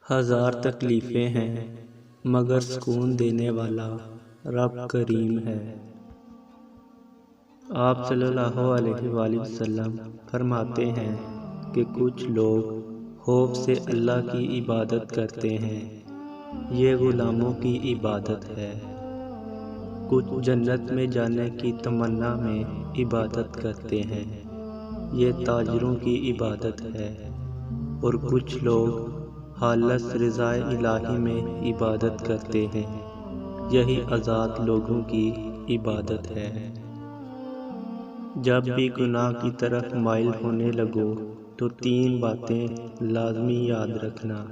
ہزار تکلیفیں ہیں مگر سکون دینے والا رب کریم ہے۔ آپ صلی اللہ علیہ وآلہ وسلم فرماتے ہیں کہ کچھ لوگ خوف سے اللہ کی عبادت کرتے ہیں، یہ غلاموں کی عبادت ہے۔ کچھ جنت میں جانے کی تمنا میں عبادت کرتے ہیں، یہ تاجروں کی عبادت ہے۔ اور کچھ لوگ خالص رضا الہی میں عبادت کرتے ہیں، یہی آزاد لوگوں کی عبادت ہے۔ جب بھی گناہ کی طرف مائل ہونے لگو تو تین باتیں لازمی یاد رکھنا: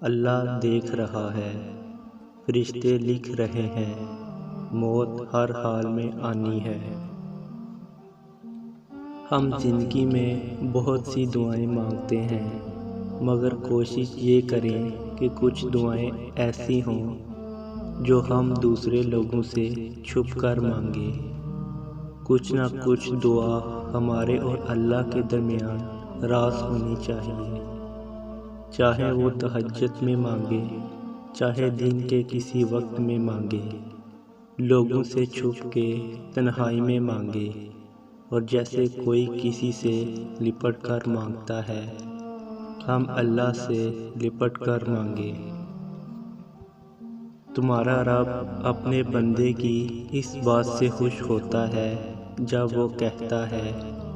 اللہ دیکھ رہا ہے، فرشتے لکھ رہے ہیں، موت ہر حال میں آنی ہے۔ ہم زندگی میں بہت سی دعائیں مانگتے ہیں، مگر کوشش یہ کریں کہ کچھ دعائیں ایسی ہوں جو ہم دوسرے لوگوں سے چھپ کر مانگیں۔ کچھ نہ کچھ دعا ہمارے اور اللہ کے درمیان راز ہونی چاہیے، چاہے وہ تہجد میں مانگے، چاہے دن کے کسی وقت میں مانگے، لوگوں سے چھپ کے تنہائی میں مانگے، اور جیسے کوئی کسی سے لپٹ کر مانگتا ہے، ہم اللہ سے لپٹ کر مانگے۔ تمہارا رب اپنے بندے کی اس بات سے خوش ہوتا ہے جب وہ کہتا ہے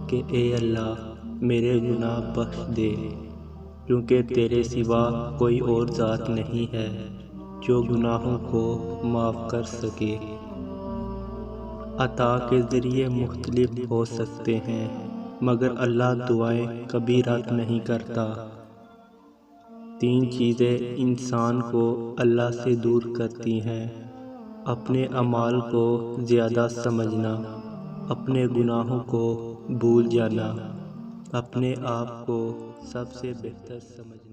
کہ اے اللہ میرے گناہ بخش دے، کیونکہ تیرے سوا کوئی اور ذات نہیں ہے جو گناہوں کو معاف کر سکے۔ عطا کے ذریعے مختلف ہو سکتے ہیں، مگر اللہ دعائیں کبھی رد نہیں کرتا۔ تین چیزیں انسان کو اللہ سے دور کرتی ہیں: اپنے اعمال کو زیادہ سمجھنا، اپنے گناہوں کو بھول جانا، اپنے آپ کو سب سے بہتر سمجھنا۔